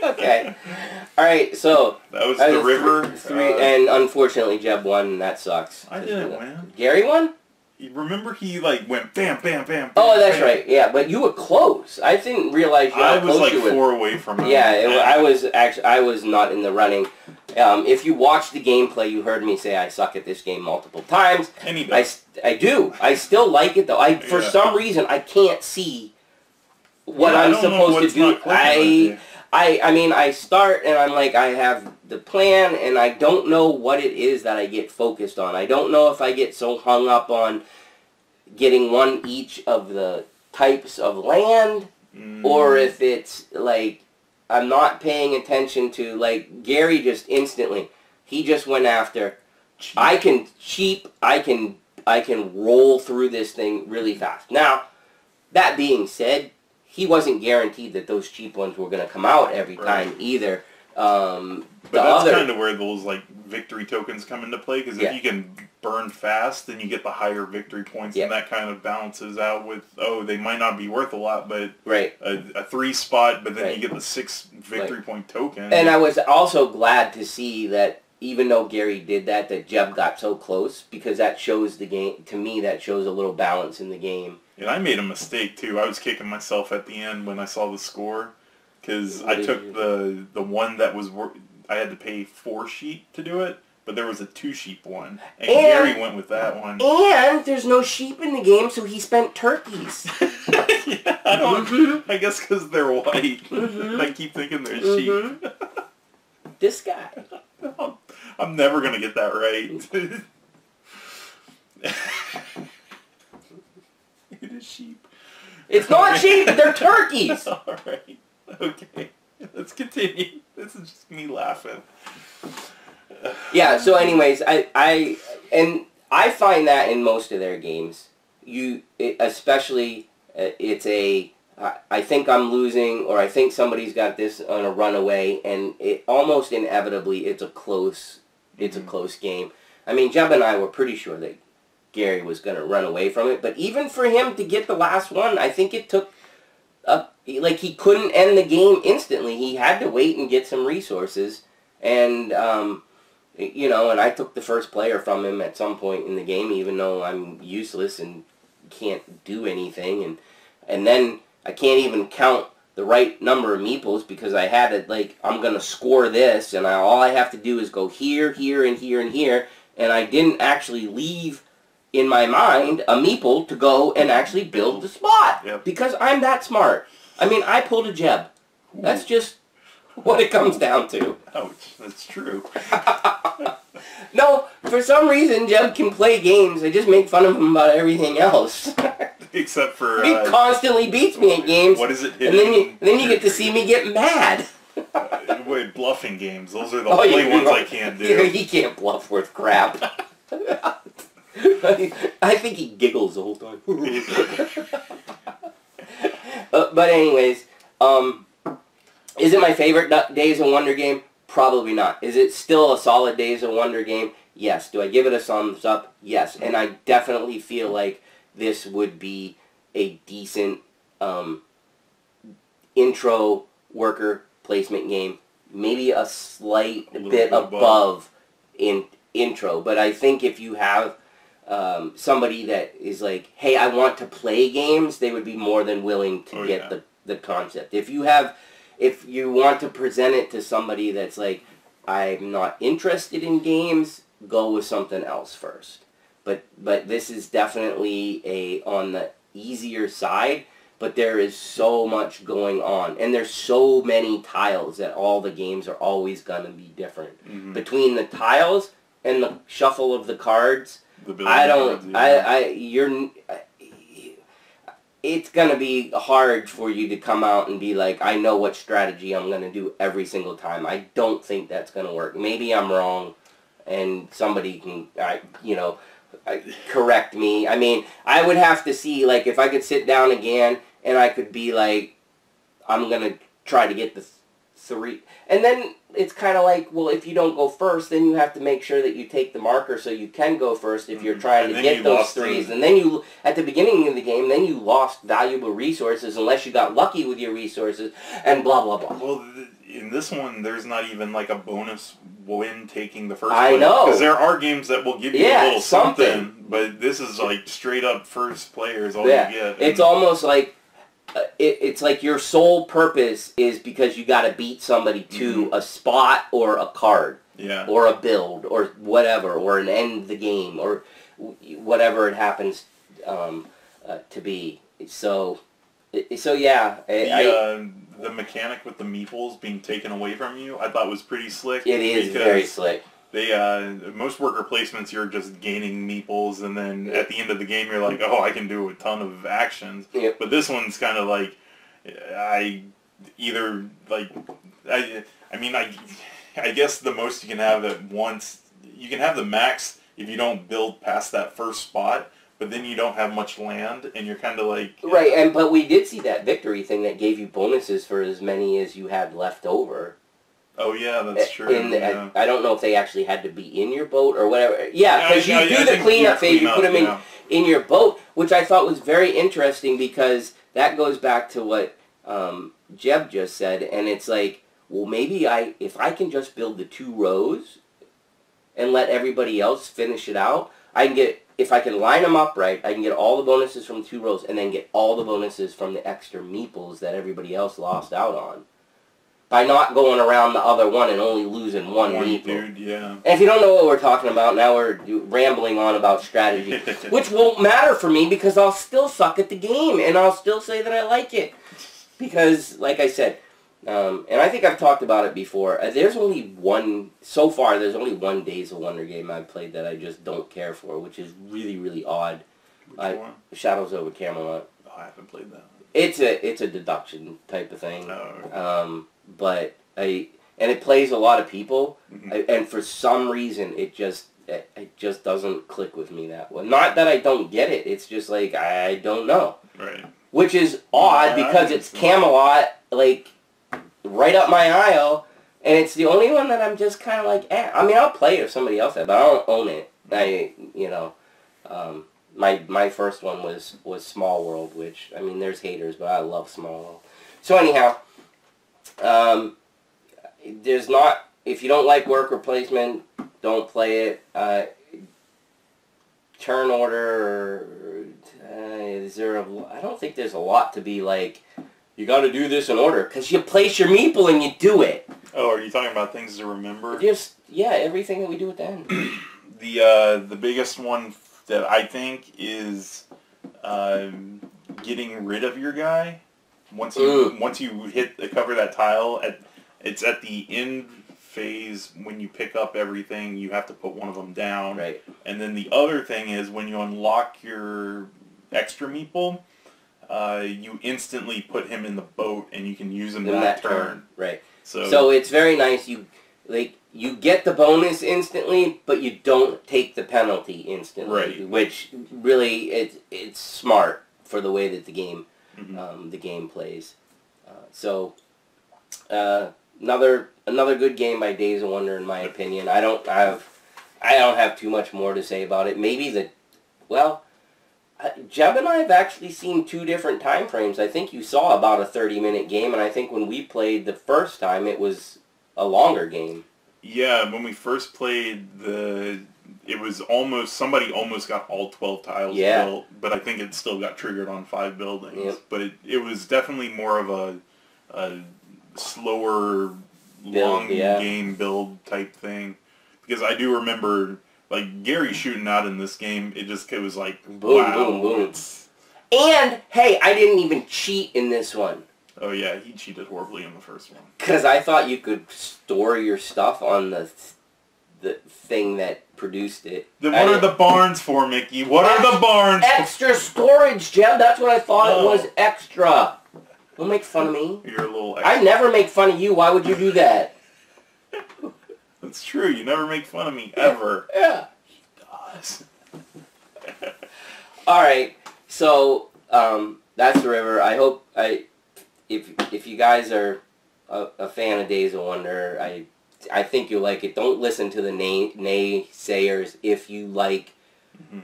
Okay. All right. So that was the river. And unfortunately, Jeb won, and that sucks. I didn't win. Gary won. Remember, he like went bam, bam, bam. Oh, that's bam. right. Yeah, but you were close. I didn't realize you were close. I was like 4 away from him. Yeah, I was not in the running. If you watch the gameplay, you heard me say I suck at this game multiple times. I do. I still like it though. For some reason I can't see what I'm supposed to do. I mean, I start and I'm like, I have the plan and I don't know what it is that I get focused on. I don't know if I get so hung up on getting one each of the types of land or if it's like I'm not paying attention to, like, Gary just instantly, he just went after, I can roll through this thing really fast. Now, that being said, he wasn't guaranteed that those cheap ones were going to come out every time either. But that's kind of where those like victory tokens come into play, because if you can burn fast, then you get the higher victory points, and that kind of balances out with, they might not be worth a lot, but a 3 spot, but then you get the 6 victory point token. And I was also glad to see that even though Gary did that Jeb got so close, because that shows the game, to me, that shows a little balance in the game. And I made a mistake, too. I was kicking myself at the end when I saw the score, because I took the one that was, I had to pay 4 sheep to do it, but there was a 2 sheep one. And Gary went with that one. And there's no sheep in the game, so he spent turkeys. I guess because they're white. I keep thinking they're sheep. This guy. I'm never going to get that right. It is sheep. It's not sheep, they're turkeys. Alright. Okay. Let's continue. This is just me laughing. Yeah, so anyways, I find that in most of their games. Especially, it's I think I'm losing, or I think somebody's got this on a runaway, and it almost inevitably it's a close game. I mean, Jeb and I were pretty sure that Gary was going to run away from it, but even for him to get the last one, I think it took like he couldn't end the game instantly. He had to wait and get some resources, and you know, and I took the first player from him at some point in the game, even though I'm useless and can't do anything, and then I can't even count the right number of meeples because I had it like, I'm going to score this, and all I have to do is go here, here, and here, and here, and I didn't actually leave in my mind a meeple to go and actually build the spot because I'm that smart. I mean, I pulled a Jeb. That's just what it comes down to. Ouch, that's true. No, for some reason, Jeb can play games. I just make fun of him about everything else. Except for... he constantly beats me at games. What is it? And then you get to see me get mad. Wait, bluffing games. Those are the only ones I can't do. He can't bluff worth crap. I think he giggles the whole time. But anyways, is it my favorite Days of Wonder game? Probably not. Is it still a solid Days of Wonder game? Yes. Do I give it a thumbs up? Yes. And I definitely feel like this would be a decent intro worker placement game. Maybe a slight bit above in intro. But I think if you have somebody that is like, hey, I want to play games, they would be more than willing to get the concept. If you want to present it to somebody that's like, I'm not interested in games, go with something else first. But this is definitely on the easier side, but there is so much going on. And there's so many tiles that all the games are always going to be different. Mm-hmm. Between the tiles and the shuffle of the cards, it's going to be hard for you to come out and be like, I know what strategy I'm going to do every single time. I don't think that's going to work. Maybe I'm wrong, and somebody can, correct me. I mean, I would have to see, like, if I could sit down again and I could be like, I'm going to try to get the 3. And then it's kind of like, well, if you don't go first, then you have to make sure that you take the marker so you can go first if you're trying to get those 3s. And then you, at the beginning of the game, then you lost valuable resources unless you got lucky with your resources, and blah, blah, blah. Well, in this one, there's not even like a bonus win taking the first I place. know. Because there are games that will give you a little something, but this is like straight up first players all you get. It's almost like it's like your sole purpose is because you got to beat somebody to a spot or a card, or a build or whatever, or an end the game or whatever it happens to be. So yeah. The mechanic with the meeples being taken away from you, I thought was pretty slick. It is very slick. They most worker placements, you're just gaining meeples, and then at the end of the game, you're like, oh, I can do a ton of actions. Yep. But this one's kind of like, I guess the most you can have at once, you can have the max if you don't build past that first spot, but then you don't have much land, and you're kind of like... Right, but we did see that victory thing that gave you bonuses for as many as you had left over. Oh, yeah, that's true. I don't know if they actually had to be in your boat or whatever. Yeah, because you do the cleanup phase, you put them in your boat, which I thought was very interesting because that goes back to what Jeb just said, and it's like, well, maybe if I can just build the 2 rows and let everybody else finish it out, I can get... If I can line them up right, I can get all the bonuses from 2 rows and then get all the bonuses from the extra meeples that everybody else lost out on. By not going around the other one and only losing one meeple. Dude, yeah. And if you don't know what we're talking about, now we're rambling on about strategy. Which won't matter for me because I'll still suck at the game and I'll still say that I like it. Because, like I said, and I think I've talked about it before, there's only one Days of Wonder game I've played that I just don't care for, which is really, really odd. Which one? Shadows over Camelot. Oh, I haven't played that. It's a deduction type of thing. Oh, okay. And it plays a lot of people, and for some reason it just doesn't click with me that way. Not that I don't get it, it's just like, I don't know. Right. Which is odd because it's Camelot, like, right up my aisle, and it's the only one that I'm just kind of like, I mean, I'll play it if somebody else has, but I don't own it. My first one was Small World, which, I mean, there's haters, but I love Small World. So anyhow, if you don't like worker placement, don't play it. Turn order, I don't think there's a lot to be like, you got to do this in order, because you place your meeple and you do it. Oh, are you talking about things to remember? Everything that we do at the end. The biggest one that I think is getting rid of your guy. Once you cover that tile, it's at the end phase when you pick up everything, you have to put one of them down. Right. And then the other thing is when you unlock your extra meeple, you instantly put him in the boat and you can use him that turn. Right. So it's very nice. You get the bonus instantly, but you don't take the penalty instantly. Right. Which really it's smart for the way that the game plays. Another good game by Days of Wonder in my opinion. I don't have too much more to say about it. Maybe Jeb and I have actually seen 2 different time frames. I think you saw about a 30-minute game, and I think when we played the first time, it was a longer game. Yeah, when we first played, it was somebody almost got all 12 tiles built, but I think it still got triggered on 5 buildings. Yep. But it was definitely more of a slower, long game build type thing. Because I do remember... Like, Gary shooting out in this game, it was like, boom, wow. Boom, boom. And, hey, I didn't even cheat in this one. Oh, yeah, he cheated horribly in the first one. Because I thought you could store your stuff on the thing that produced it. Then what are the barns for, Mickey? What are the barns for? Extra storage, Jeb. That's what I thought it was extra. Don't make fun of me. You're a little extra. I never make fun of you. Why would you do that? That's true. You never make fun of me, ever. Yeah. He does. Alright, so, that's the river. I hope, if you guys are a fan of Days of Wonder. I think you'll like it. Don't listen to the naysayers if you like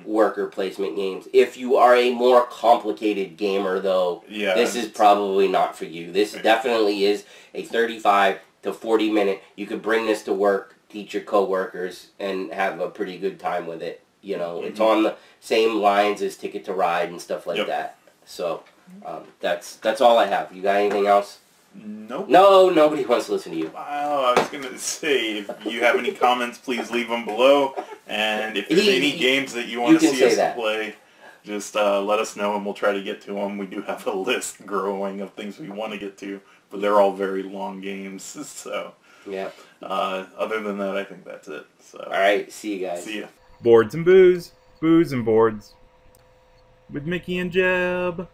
worker placement games. If you are a more complicated gamer, though, this is probably not for you. This definitely is a 35 to 40 minute. You could bring this to work, teach your coworkers, and have a pretty good time with it. You know, it's on the same lines as Ticket to Ride and stuff like that. So that's all I have. You got anything else? Nope. No, nobody wants to listen to you. Wow, I was going to say, if you have any comments, please leave them below. And if there's any games that you want to see us play, just let us know and we'll try to get to them. We do have a list growing of things we want to get to, but they're all very long games. So, yeah. Other than that, I think that's it. So, all right, see you guys. See ya. Boards and Booze, Booze and Boards, with Mickey and Jeb.